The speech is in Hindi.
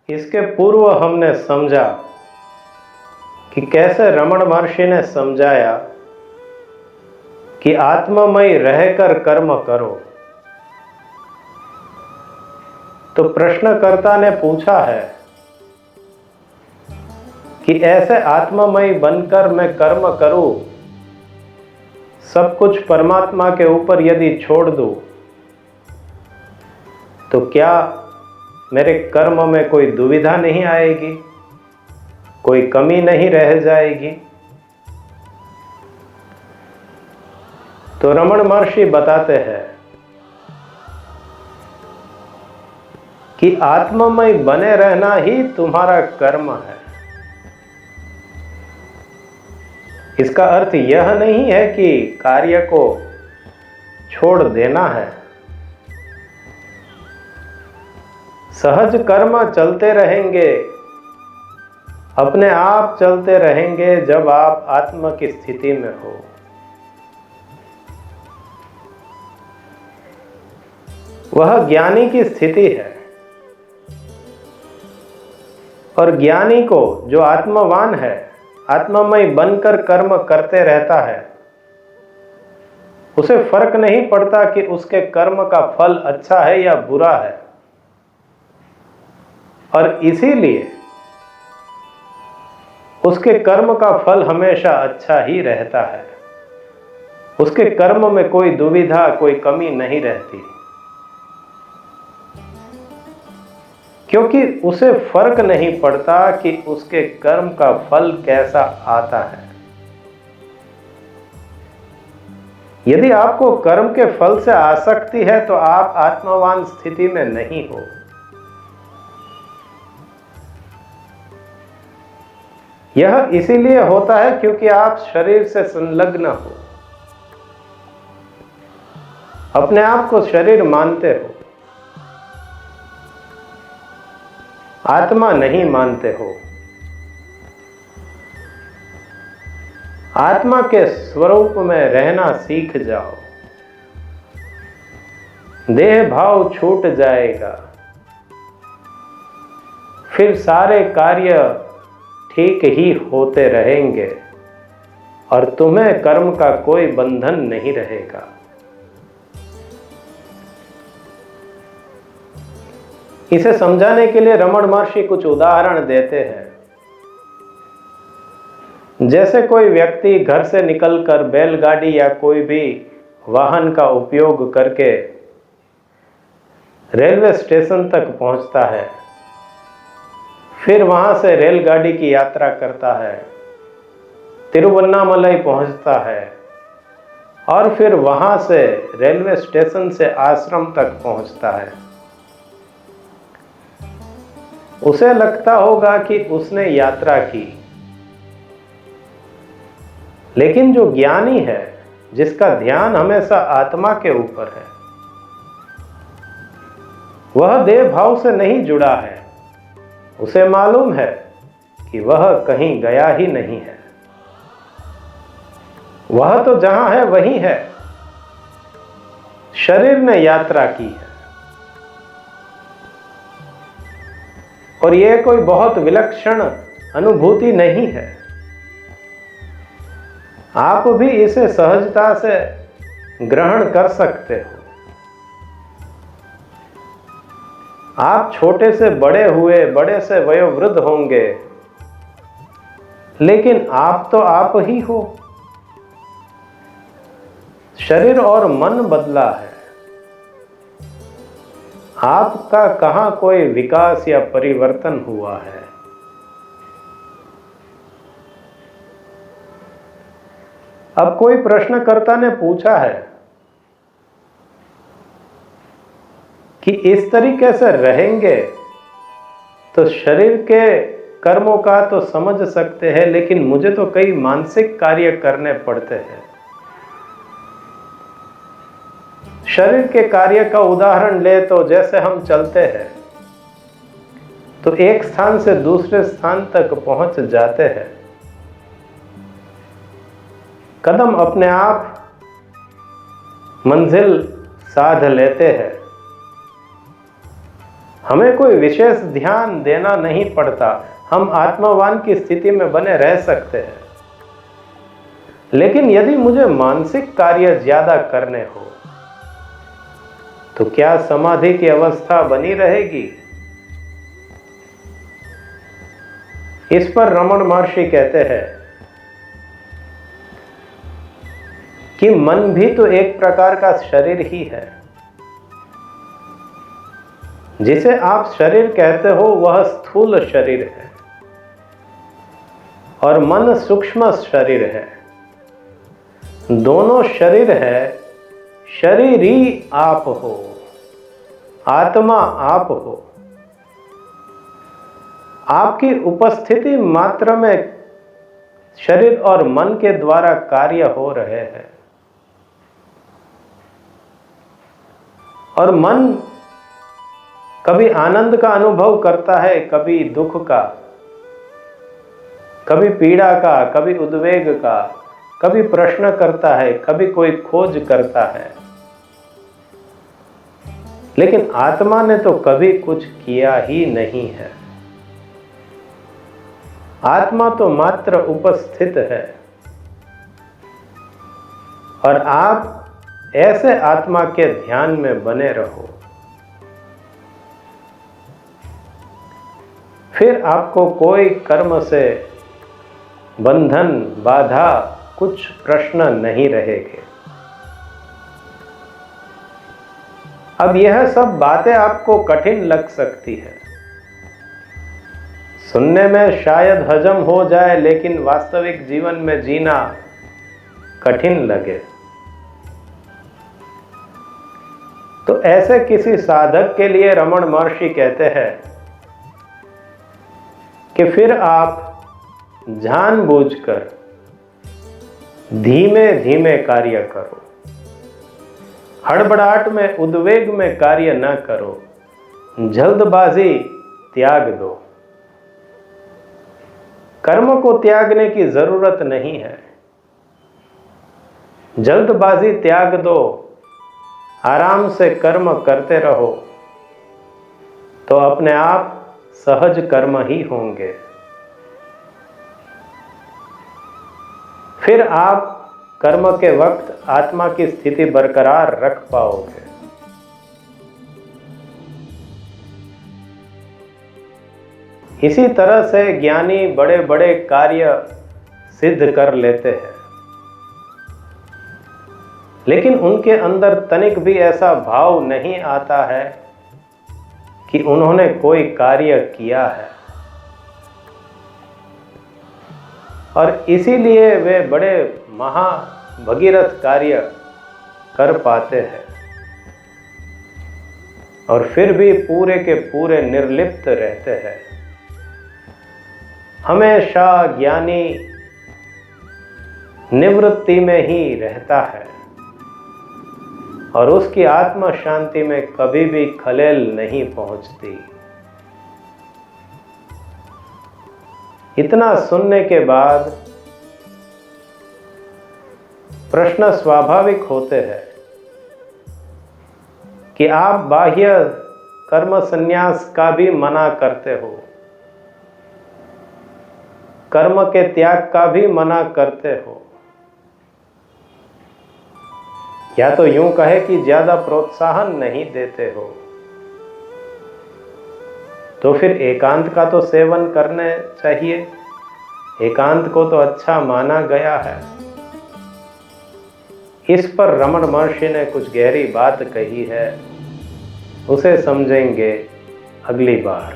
इसके पूर्व हमने समझा कि कैसे रमण महर्षि ने समझाया कि आत्ममय रहकर कर्म करो। तो प्रश्नकर्ता ने पूछा है कि ऐसे आत्ममय बनकर मैं कर्म करूं, सब कुछ परमात्मा के ऊपर यदि छोड़ दूं, तो क्या मेरे कर्म में कोई दुविधा नहीं आएगी, कोई कमी नहीं रह जाएगी? तो रमण महर्षि बताते हैं कि आत्ममय बने रहना ही तुम्हारा कर्म है। इसका अर्थ यह नहीं है कि कार्य को छोड़ देना है। सहज कर्म चलते रहेंगे, अपने आप चलते रहेंगे जब आप आत्मा की स्थिति में हो। वह ज्ञानी की स्थिति है। और ज्ञानी को, जो आत्मवान है, आत्ममय बनकर कर्म करते रहता है, उसे फर्क नहीं पड़ता कि उसके कर्म का फल अच्छा है या बुरा है। और इसीलिए उसके कर्म का फल हमेशा अच्छा ही रहता है। उसके कर्म में कोई दुविधा, कोई कमी नहीं रहती, क्योंकि उसे फर्क नहीं पड़ता कि उसके कर्म का फल कैसा आता है। यदि आपको कर्म के फल से आसक्ति है तो आप आत्मवान स्थिति में नहीं हो। यह इसीलिए होता है क्योंकि आप शरीर से संलग्न हो, अपने आप को शरीर मानते हो, आत्मा नहीं मानते हो। आत्मा के स्वरूप में रहना सीख जाओ, देह भाव छूट जाएगा, फिर सारे कार्य ठीक ही होते रहेंगे और तुम्हें कर्म का कोई बंधन नहीं रहेगा। इसे समझाने के लिए रमण महर्षि कुछ उदाहरण देते हैं। जैसे कोई व्यक्ति घर से निकलकर बैलगाड़ी या कोई भी वाहन का उपयोग करके रेलवे स्टेशन तक पहुंचता है, फिर वहां से रेलगाड़ी की यात्रा करता है, तिरुवन्नामलई पहुंचता है और फिर वहां से रेलवे स्टेशन से आश्रम तक पहुंचता है। उसे लगता होगा कि उसने यात्रा की, लेकिन जो ज्ञानी है, जिसका ध्यान हमेशा आत्मा के ऊपर है, वह देह भाव से नहीं जुड़ा है। उसे मालूम है कि वह कहीं गया ही नहीं है, वह तो जहां है वहीं है। शरीर ने यात्रा की है और यह कोई बहुत विलक्षण अनुभूति नहीं है। आप भी इसे सहजता से ग्रहण कर सकते हो। आप छोटे से बड़े हुए, बड़े से वयोवृद्ध होंगे, लेकिन आप तो आप ही हो। शरीर और मन बदला है, आपका कहां कोई विकास या परिवर्तन हुआ है। अब कोई प्रश्नकर्ता ने पूछा है कि इस तरीके से रहेंगे तो शरीर के कर्मों का तो समझ सकते हैं, लेकिन मुझे तो कई मानसिक कार्य करने पड़ते हैं। शरीर के कार्य का उदाहरण ले तो जैसे हम चलते हैं तो एक स्थान से दूसरे स्थान तक पहुंच जाते हैं। कदम अपने आप मंजिल साध लेते हैं। हमें कोई विशेष ध्यान देना नहीं पड़ता, हम आत्मवान की स्थिति में बने रह सकते हैं। लेकिन यदि मुझे मानसिक कार्य ज्यादा करने हो तो क्या समाधि की अवस्था बनी रहेगी? इस पर रमण महर्षि कहते हैं कि मन भी तो एक प्रकार का शरीर ही है। जिसे आप शरीर कहते हो वह स्थूल शरीर है और मन सूक्ष्म शरीर है। दोनों शरीर है, शरीरी आप हो, आत्मा आप हो। आपकी उपस्थिति मात्र में शरीर और मन के द्वारा कार्य हो रहे हैं और मन कभी आनंद का अनुभव करता है, कभी दुख का, कभी पीड़ा का, कभी उद्वेग का, कभी प्रश्न करता है, कभी कोई खोज करता है। लेकिन आत्मा ने तो कभी कुछ किया ही नहीं है। आत्मा तो मात्र उपस्थित है और आप ऐसे आत्मा के ध्यान में बने रहो, फिर आपको कोई कर्म से बंधन, बाधा, कुछ प्रश्न नहीं रहेंगे। अब यह सब बातें आपको कठिन लग सकती है, सुनने में शायद हजम हो जाए, लेकिन वास्तविक जीवन में जीना कठिन लगे। तो ऐसे किसी साधक के लिए रमण महर्षि कहते हैं कि फिर आप जानबूझकर धीमे धीमे कार्य करो, हड़बड़ाहट में, उद्वेग में कार्य न करो, जल्दबाजी त्याग दो। कर्म को त्यागने की जरूरत नहीं है, जल्दबाजी त्याग दो, आराम से कर्म करते रहो तो अपने आप सहज कर्म ही होंगे। फिर आप कर्म के वक्त आत्मा की स्थिति बरकरार रख पाओगे। इसी तरह से ज्ञानी बड़े बड़े कार्य सिद्ध कर लेते हैं, लेकिन उनके अंदर तनिक भी ऐसा भाव नहीं आता है कि उन्होंने कोई कार्य किया है और इसीलिए वे बड़े महाभगीरथ कार्य कर पाते हैं और फिर भी पूरे के पूरे निर्लिप्त रहते हैं। हमेशा ज्ञानी निवृत्ति में ही रहता है और उसकी आत्म शांति में कभी भी खलेल नहीं पहुंचती। इतना सुनने के बाद प्रश्न स्वाभाविक होते हैं कि आप बाह्य कर्म संन्यास का भी मना करते हो, कर्म के त्याग का भी मना करते हो, या तो यूं कहे कि ज्यादा प्रोत्साहन नहीं देते हो। तो फिर एकांत का तो सेवन करने चाहिए, एकांत को तो अच्छा माना गया है। इस पर रमण महर्षि ने कुछ गहरी बात कही है, उसे समझेंगे अगली बार।